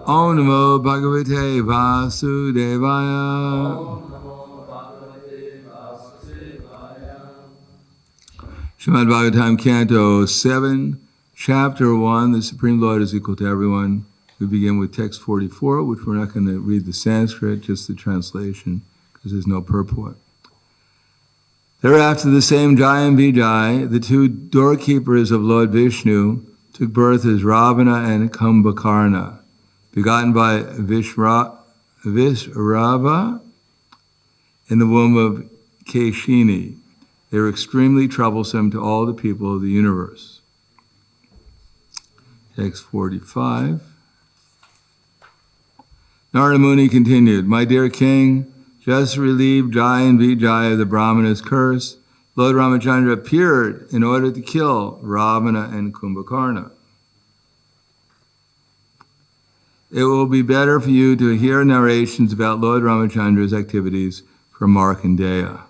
Om Namo Bhagavate Vasudevaya. Srimad Bhagavatam, Canto 7, Chapter 1, the Supreme Lord is equal to everyone. We begin with text 44, which we're not going to read the Sanskrit, just the translation, because there's no purport. Thereafter, the same Jai and Vijay, the two doorkeepers of Lord Vishnu, took birth as Ravana and Kumbhakarna, begotten by Vishrava in the womb of Keshini. They were extremely troublesome to all the people of the universe. Text 45. Narada Muni continued, My dear king, just to relieve Jai and Vijay of the Brahmana's curse, Lord Ramachandra appeared in order to kill Ravana and Kumbhakarna. It will be better for you to hear narrations about Lord Ramachandra's activities from Markandeya.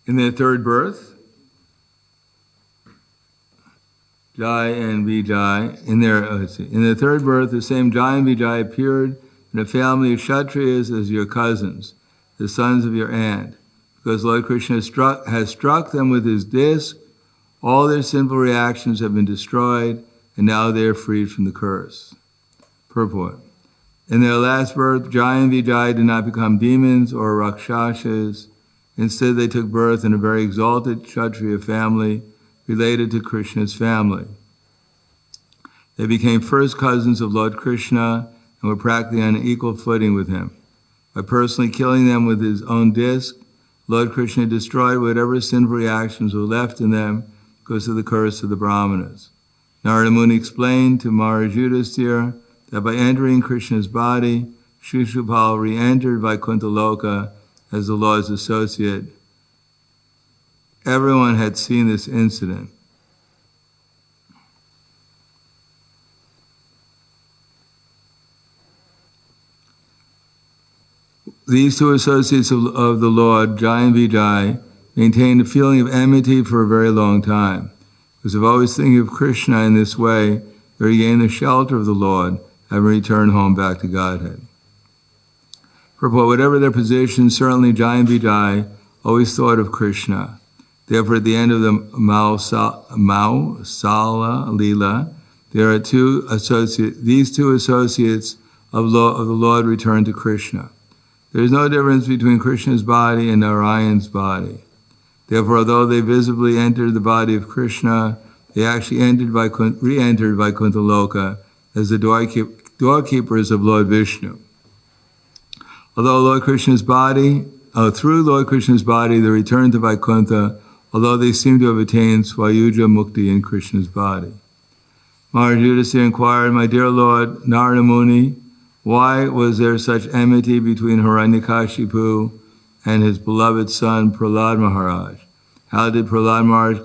In their third birth, Jai and Vijay, in their third birth, the same Jai and Vijay appeared in a family of Kshatriyas as your cousins, the sons of your aunt, because Lord Krishna has struck them with his disc. All their sinful reactions have been destroyed, and now they are freed from the curse. Purport. In their last birth, Jai and Vijay did not become demons or rakshasas. Instead, they took birth in a very exalted Kshatriya family related to Krishna's family. They became first cousins of Lord Krishna and were practically on an equal footing with him. By personally killing them with his own disc, Lord Krishna destroyed whatever sinful reactions were left in them because of the curse of the Brahmanas. Narada Muni explained to Maharaj Yudhisthira that by entering Krishna's body, Shishupal re-entered Vaikuntha Loka as the Lord's associate. Everyone had seen this incident. These two associates of the Lord, Jai and Vijay, maintained a feeling of enmity for a very long time. Because of always thinking of Krishna in this way, they regained the shelter of the Lord, having returned home back to Godhead. Purport, whatever their position, certainly Jai and Vijay always thought of Krishna. Therefore, at the end of the Mausala Leela, there are these two associates of the Lord returned to Krishna. There is no difference between Krishna's body and Narayan's body. Therefore, although they visibly entered the body of Krishna, they actually re-entered Vaikuntha Loka as the doorkeepers of Lord Vishnu. Through Lord Krishna's body, they returned to Vaikuntha, although they seem to have attained Swayuja Mukti in Krishna's body. Maharaj Yudhisthira inquired, My dear Lord Narada Muni, why was there such enmity between Hiranyakashipu and his beloved son Prahlad Maharaj? How did Prahlad Maharaj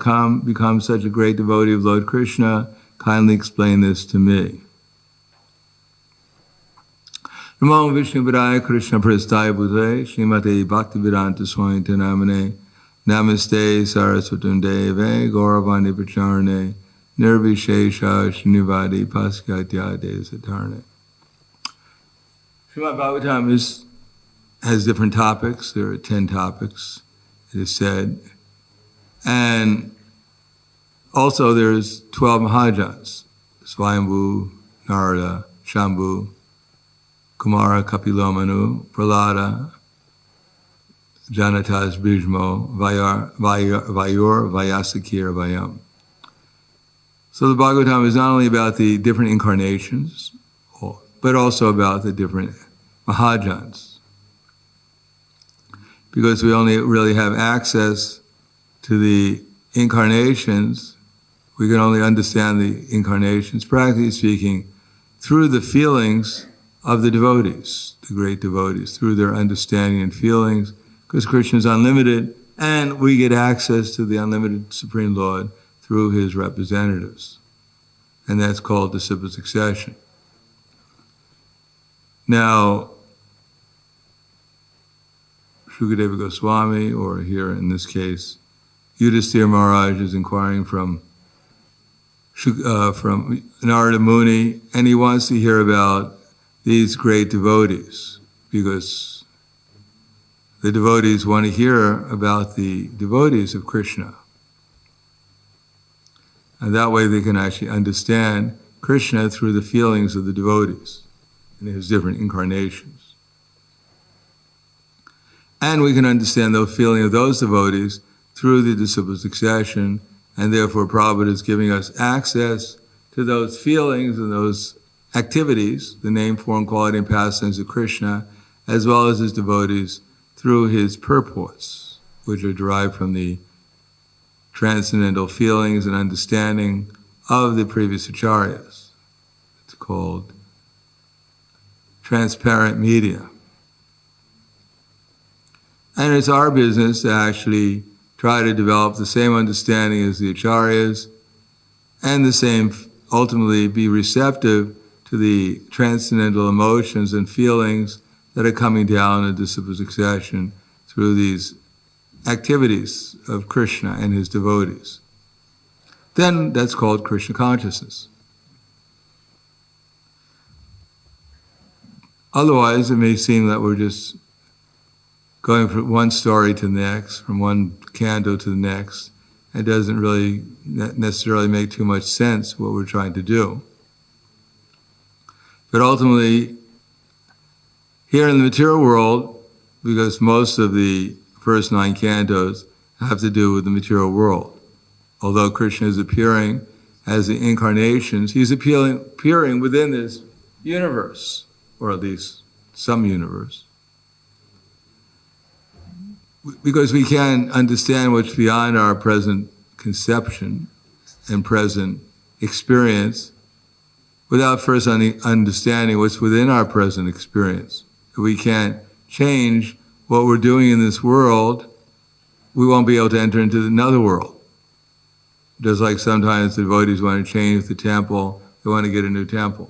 become such a great devotee of Lord Krishna? Kindly explain this to me. Namo Vishnu Padaya Krishna Prasthaya Bhute Srimate Bhaktivedanta Swami Namane Namaste Saraswatam Deve Gauravani Pacharane Nirvishesha Shnivadi Paskatya Desatarne. Srimad Bhagavatam has different topics. There are 10 topics, it is said. And also there's 12 Mahajans, Swayambhu, Narada, Shambhu, Kumara, Kapilomanu, Prahlada, Janatas, Bhishmo, Vayur, Vyasakir, Vayam. So the Bhagavatam is not only about the different incarnations, but also about the different Mahajans. Because we only really have access to the incarnations, we can only understand the incarnations, practically speaking, through the feelings of the devotees, the great devotees, through their understanding and feelings, because Krishna is unlimited, and we get access to the unlimited Supreme Lord through his representatives. And that's called disciple succession. Now, Shukadeva Goswami, or here in this case, Yudhisthira Maharaj is inquiring from from Narada Muni, and he wants to hear about these great devotees, because the devotees want to hear about the devotees of Krishna. And that way they can actually understand Krishna through the feelings of the devotees in his different incarnations. And we can understand the feeling of those devotees through the disciple succession, and therefore Prabhupada is giving us access to those feelings and those activities, the name, form, quality, and pastimes of Krishna, as well as his devotees, through his purports, which are derived from the transcendental feelings and understanding of the previous acharyas. It's called transparent media. And it's our business to actually try to develop the same understanding as the acharyas, and the same, ultimately be receptive to the transcendental emotions and feelings that are coming down in disciple succession through these activities of Krishna and his devotees. Then that's called Krishna consciousness. Otherwise, it may seem that we're just going from one story to the next, from one canto to the next. It doesn't really necessarily make too much sense what we're trying to do. But ultimately, here in the material world, because most of the first 9 cantos have to do with the material world. Although Krishna is appearing as the incarnations, he's appearing within this universe, or at least some universe. Because we can't understand what's beyond our present conception and present experience without first understanding what's within our present experience. If we can't change what we're doing in this world, we won't be able to enter into another world. Just like sometimes the devotees want to change the temple, they want to get a new temple.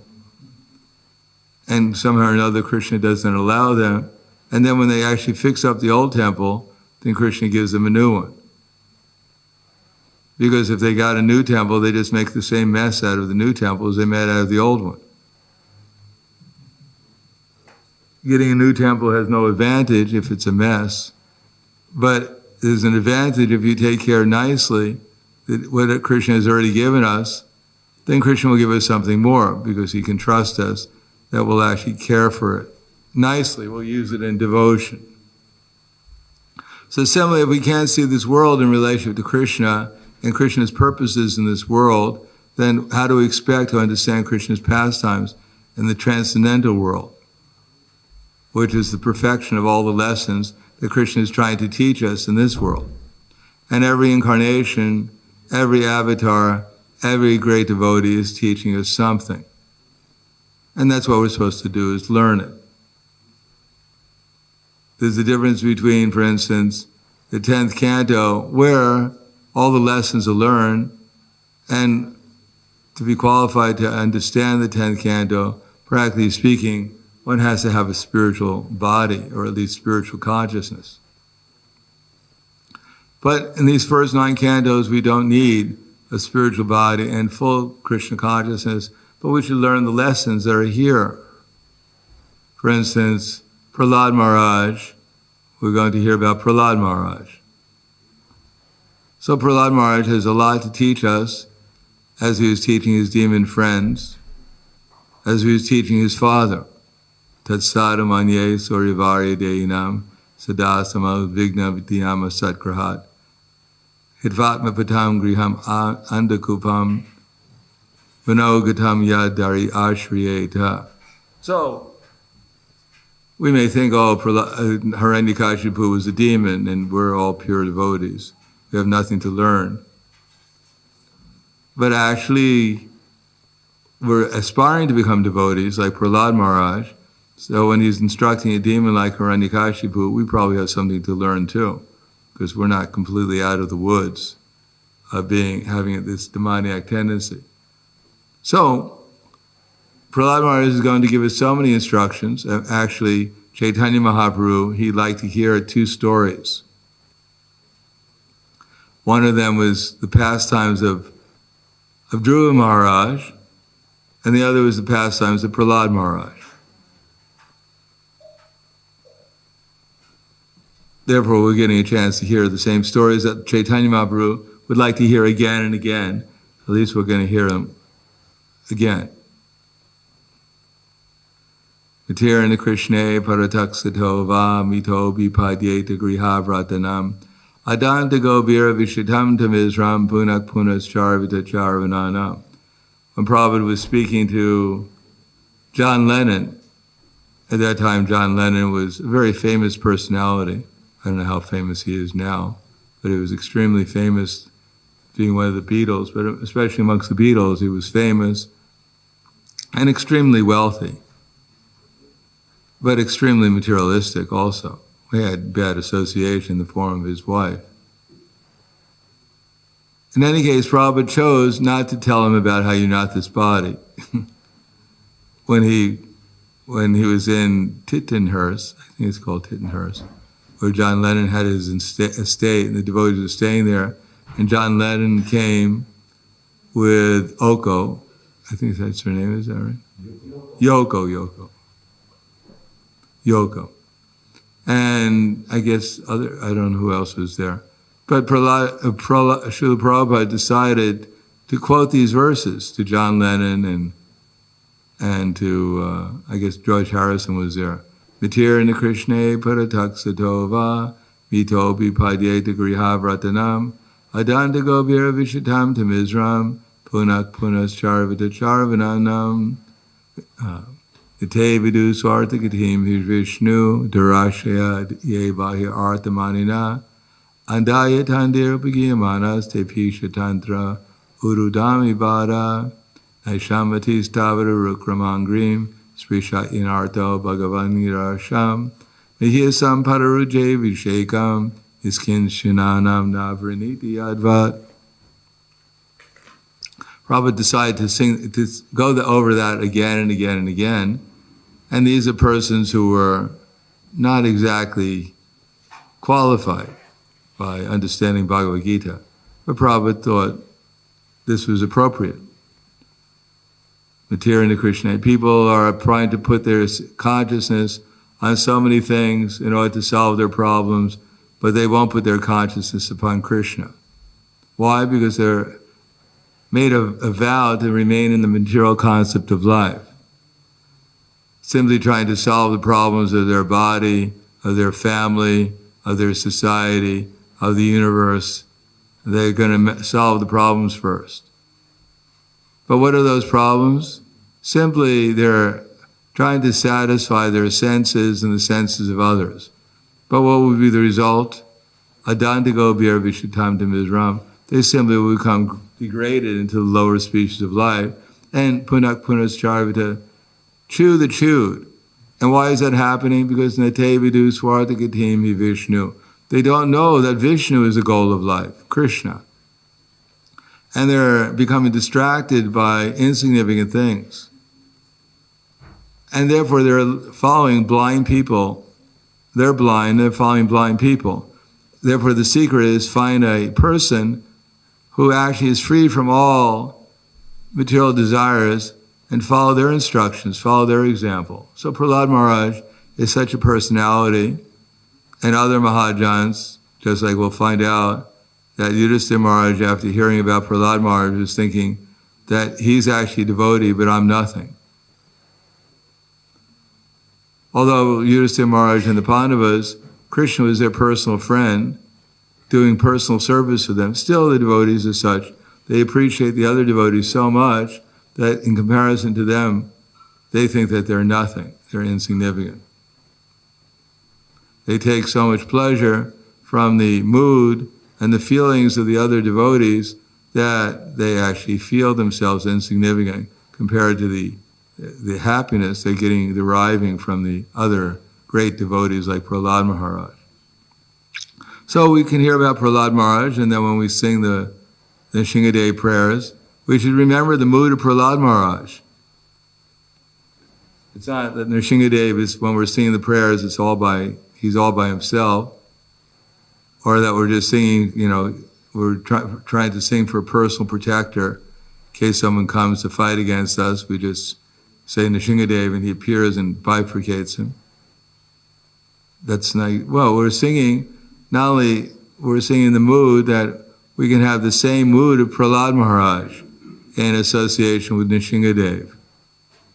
And somehow or another Krishna doesn't allow them. And then when they actually fix up the old temple, then Krishna gives them a new one. Because if they got a new temple, they just make the same mess out of the new temple as they made out of the old one. Getting a new temple has no advantage if it's a mess, but there's an advantage if you take care nicely that what Krishna has already given us, then Krishna will give us something more, because he can trust us that we'll actually care for it nicely. We'll use it in devotion. So similarly, if we can't see this world in relationship to Krishna and Krishna's purposes in this world, then how do we expect to understand Krishna's pastimes in the transcendental world, which is the perfection of all the lessons that Krishna is trying to teach us in this world? And every incarnation, every avatar, every great devotee is teaching us something. And that's what we're supposed to do, is learn it. There's a difference between, for instance, the 10th canto, where all the lessons are learned, and to be qualified to understand the 10th canto, practically speaking, one has to have a spiritual body, or at least spiritual consciousness. But in these first 9 cantos, we don't need a spiritual body and full Krishna consciousness, but we should learn the lessons that are here. For instance, Prahlad Maharaj, we're going to hear about Prahlad Maharaj. So Prahlad Maharaj has a lot to teach us, as he was teaching his demon friends, as he was teaching his father. Tatsada manye suryavarya deinam sadasama vigna vidyama satgrahat hidvatma patam griham andakupam vanogatam yadari ashriyeta. So, we may think, Hiranyakashipu was a demon and we're all pure devotees. We have nothing to learn. But actually, we're aspiring to become devotees like Prahlad Maharaj. So when he's instructing a demon like Hiranyakashipu, we probably have something to learn too, because we're not completely out of the woods of having this demoniac tendency. So, Prahlad Maharaj is going to give us so many instructions. Actually, Chaitanya Mahaprabhu, he liked to hear 2 stories. One of them was the pastimes of of Dhruva Maharaj, and the other was the pastimes of Prahlad Maharaj. Therefore, we're getting a chance to hear the same stories that Chaitanya Mahaprabhu would like to hear again and again. At least we're going to hear them again. Matirana Krishna Parataksato Va Mito Bipadyeta Grihavratanam Adanta Gobira Vishitam Tamizram Punak Punas Charvita Charvananam. When Prabhupada was speaking to John Lennon, at that time John Lennon was a very famous personality. I don't know how famous he is now, but he was extremely famous being one of the Beatles, but especially amongst the Beatles, he was famous and extremely wealthy, but extremely materialistic also. He had bad association in the form of his wife. In any case, Prabhupada chose not to tell him about how you're not this body. when he was in Tittenhurst, I think it's called Tittenhurst, where John Lennon had his estate, and the devotees were staying there, and John Lennon came with Oko, I think that's her name, is that right? Yoko. And I guess I don't know who else was there. But Srila Prabhupada decided to quote these verses to John Lennon and to, I guess George Harrison was there. Matirana Krishna Parataksatova Mito Bipadyeta Grihavratanam Adanta Gobira Vishitam Tamizram Punak Punas Charvita Charvananam Ite Vidu Swartakatim Vishnu Darashaya Ye Bahya Arthamanina Andaya Tandir Pagiyamanas Te Pisha Tantra Urudami Vada Naishamati Stavara Rukramangrim Srisha Inarto Bhagavan Nirasham Mihiyasam Padaruje Vishekam Iskin Shinanam Navraniti Advat. Prabhupada decided to go over that again and again and again. And these are persons who were not exactly qualified by understanding Bhagavad Gita. But Prabhupada thought this was appropriate. Matirana Krishna. People are trying to put their consciousness on so many things in order to solve their problems, but they won't put their consciousness upon Krishna. Why? Because they're made a vow to remain in the material concept of life, simply trying to solve the problems of their body, of their family, of their society, of the universe. They're going to solve the problems first. But what are those problems? Simply, they're trying to satisfy their senses and the senses of others. But what would be the result? Adantago bir vishitam tamizram. They simply will become degraded into the lower species of life, and punak punas charvita, chew the chewed. And why is that happening? Because nate vidu swartakatim hi Vishnu. They don't know that Vishnu is the goal of life, Krishna. And they're becoming distracted by insignificant things. And therefore they're following blind people. They're blind, they're following blind people. Therefore the secret is find a person who actually is free from all material desires and follow their instructions, follow their example. So Prahlad Maharaj is such a personality, and other Mahajans, just like we'll find out, that Yudhisthira Maharaj, after hearing about Prahlad Maharaj, was thinking that he's actually a devotee, but I'm nothing. Although Yudhisthira Maharaj and the Pandavas, Krishna was their personal friend, doing personal service to them, still the devotees as such, they appreciate the other devotees so much that in comparison to them, they think that they're nothing, they're insignificant. They take so much pleasure from the mood and the feelings of the other devotees that they actually feel themselves insignificant compared to the happiness they're deriving from the other great devotees like Prahlad Maharaj. So we can hear about Prahlad Maharaj, and then when we sing the Shingadev prayers, we should remember the mood of Prahlad Maharaj. It's not that Nrsingadev is, when we're singing the prayers, he's all by himself, or that we're just singing, we're trying to sing for a personal protector, case someone comes to fight against us, we just say Nrsimhadev and he appears and bifurcates him. That's not, well, we're singing, not only we're singing the mood that we can have the same mood of Prahlad Maharaj in association with Nrsimhadev.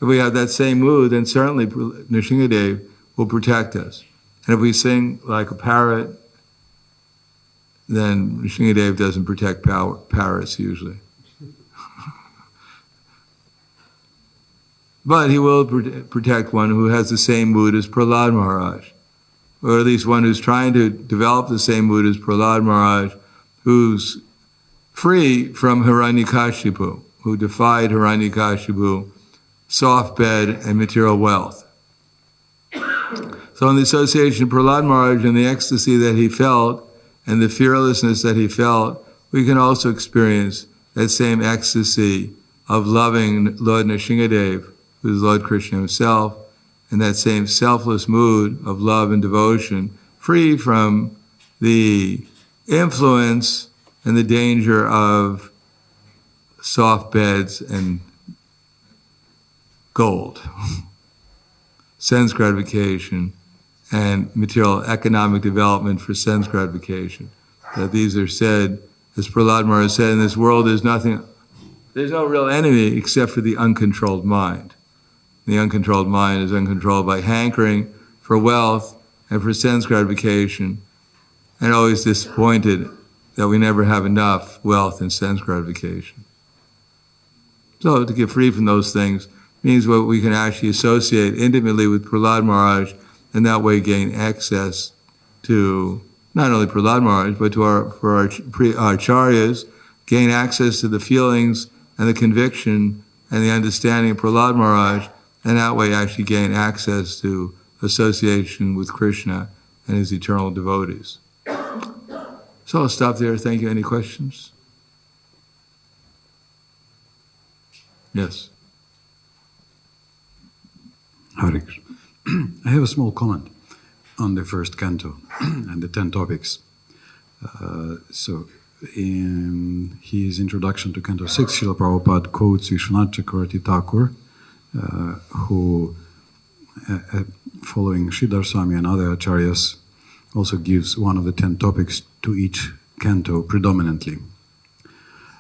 If we have that same mood, then certainly Nrsimhadev will protect us. And if we sing like a parrot, then Nrsimhadev doesn't protect parrots usually. But he will protect one who has the same mood as Prahlad Maharaj, or at least one who's trying to develop the same mood as Prahlad Maharaj, who's free from Hiranyakashipu, who defied Hiranyakashipu, soft bed, and material wealth. So in the association of Prahlad Maharaj and the ecstasy that he felt, and the fearlessness that he felt, we can also experience that same ecstasy of loving Lord Nrsimhadev, who is Lord Krishna himself, and that same selfless mood of love and devotion, free from the influence and the danger of soft beds and gold, sense gratification, and material economic development for sense gratification. That these are said, as Prahlad Maharaj said, in this world there's no real enemy except for the uncontrolled mind. The uncontrolled mind is uncontrolled by hankering for wealth and for sense gratification, and always disappointed that we never have enough wealth and sense gratification. So to get free from those things means that we can actually associate intimately with Prahlad Maharaj, and that way gain access to not only Prahlad Maharaj, but to our acharyas, gain access to the feelings and the conviction and the understanding of Prahlad Maharaj, and that way actually gain access to association with Krishna and his eternal devotees. So I'll stop there. Thank you. Any questions? Yes. Hare Krishna. I have a small comment on the first canto and the 10 topics. So in his introduction to Canto 6, Srila Prabhupada quotes Vishwanath Chakravarti Thakur, who, following Sridhar Swami and other acharyas, also gives one of the 10 topics to each canto predominantly.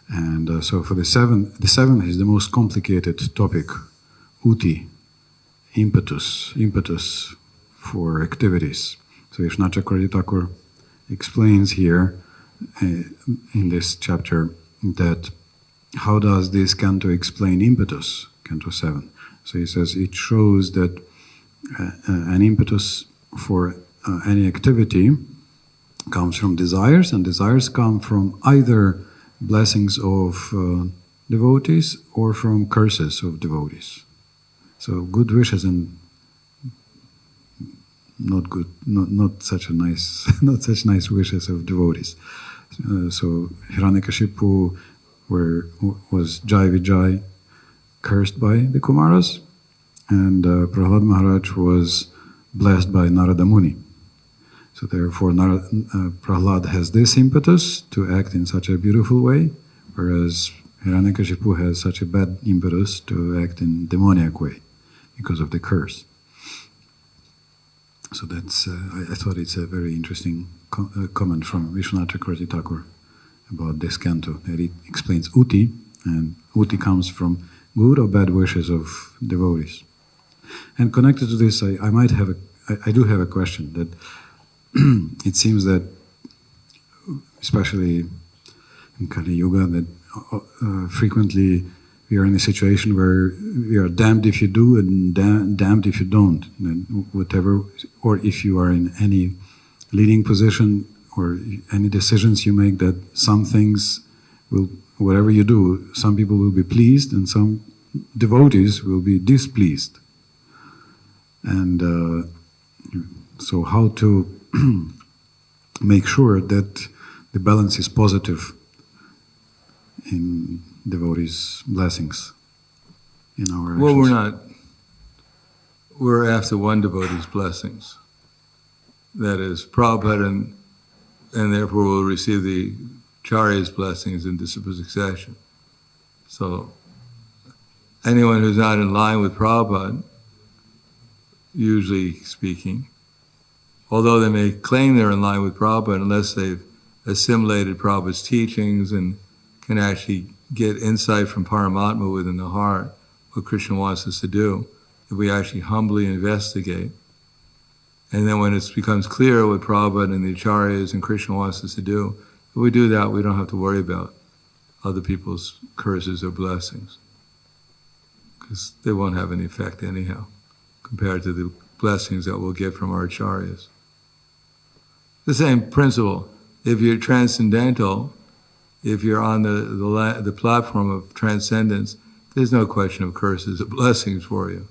And so for the seventh is the most complicated topic, uti, impetus for activities. So Vishwanath Chakravarti Thakur explains here in this chapter that how does this canto explain impetus, Canto 7. So he says it shows that an impetus for any activity comes from desires, and desires come from either blessings of devotees or from curses of devotees. So good wishes and not such nice wishes of devotees. So Hiranyakashipu was Jai Vijay, cursed by the Kumaras, and Prahlad Maharaj was blessed by Narada Muni. So therefore Prahlad has this impetus to act in such a beautiful way, whereas Hiranyakashipu has such a bad impetus to act in demoniac way because of the curse. So that's, I thought it's a very interesting comment from Vishwanath Chakravarti Thakur about this canto, that it explains uti, and uti comes from good or bad wishes of devotees. And connected to this, I do have a question, that it seems that, especially in Kali Yuga, that frequently we are in a situation where we are damned if you do and damned if you don't. And whatever, or if you are in any leading position or any decisions you make, that some things will, whatever you do, some people will be pleased and some devotees will be displeased. And so how to make sure that the balance is positive in devotees' blessings in our actions? Well, we're after one devotee's blessings. That is Prabhupada, and therefore we'll receive the Charya's blessings in disciple succession. So anyone who's not in line with Prabhupada, usually speaking, although they may claim they're in line with Prabhupada, unless they've assimilated Prabhupada's teachings and can actually get insight from Paramatma within the heart, what Krishna wants us to do, if we actually humbly investigate. And then when it becomes clear what Prabhupada and the Acharyas and Krishna wants us to do, if we do that, we don't have to worry about other people's curses or blessings, because they won't have any effect anyhow, compared to the blessings that we'll get from our Acharyas. The same principle. If you're transcendental, if you're on the platform of transcendence, there's no question of curses or blessings for you.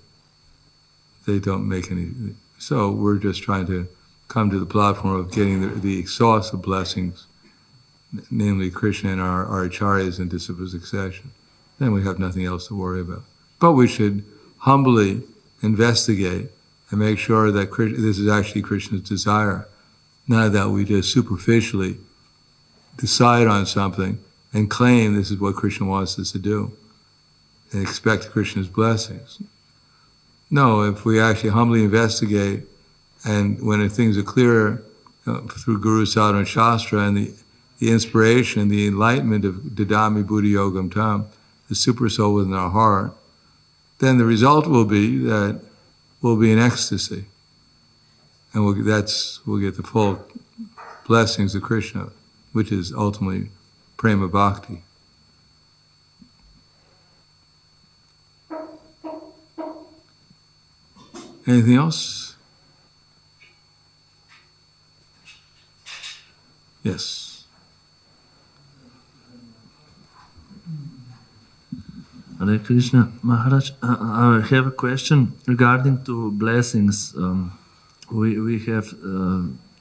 They don't make any. So we're just trying to come to the platform of getting the source of blessings, namely Krishna and our Acharyas in disciple succession. Then we have nothing else to worry about. But we should humbly investigate and make sure that this is actually Krishna's desire, not that we just superficially decide on something and claim this is what Krishna wants us to do and expect Krishna's blessings. No, if we actually humbly investigate, and when things are clearer through Guru, Sadhana, and Shastra, and the inspiration, the enlightenment of Dadami Buddhi Yogam Tam, the super soul within our heart, then the result will be that we'll be in ecstasy. And we'll get the full blessings of Krishna, which is ultimately prema bhakti. Anything else? Yes. Hare Krishna. Maharaj, I have a question regarding to blessings. We have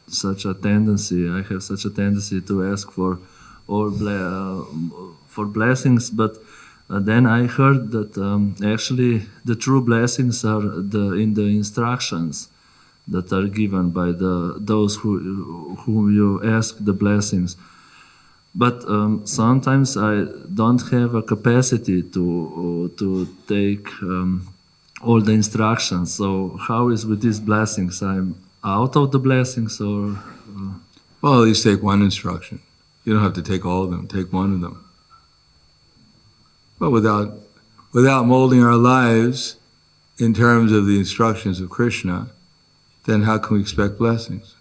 such a tendency, I have such a tendency to ask for for blessings, but then I heard that actually the true blessings are in the instructions that are given by those whom you ask the blessings. But sometimes I don't have a capacity to take all the instructions. So how is with these blessings? I'm out of the blessings, or? Well, at least take one instruction. You don't have to take all of them. Take one of them. But without molding our lives in terms of the instructions of Krishna, then how can we expect blessings?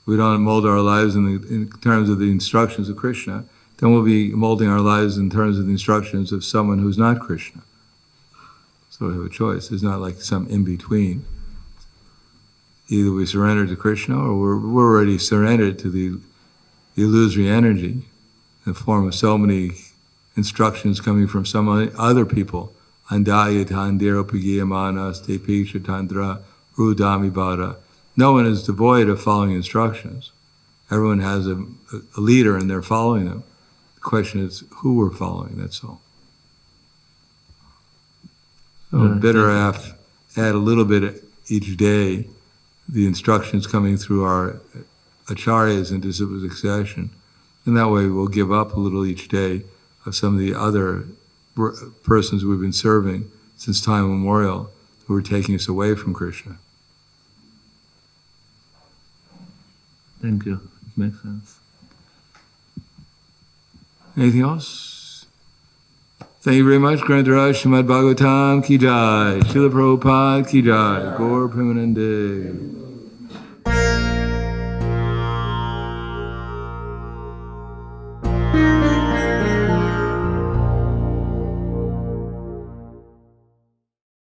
We don't mold our lives in terms of the instructions of Krishna, then we'll be molding our lives in terms of the instructions of someone who's not Krishna. So we have a choice. There's not like some in-between. Either we surrender to Krishna, or we're already surrendered to the illusory energy in the form of so many instructions coming from some other people. Andaya tandira pagiyamanas te piksha tandra rudami bada. No one is devoid of following instructions. Everyone has a leader and they're following them. The question is who we're following, that's all. So better add a little bit each day, the instructions coming through our acharyas in disciple succession. And that way we'll give up a little each day of some of the other persons we've been serving since time immemorial who are taking us away from Krishna. Thank you. It makes sense. Anything else? Thank you very much. Grantaraj Srimad Bhagavatam ki jai. Srila Prabhupada ki jai. Gaur Premanande.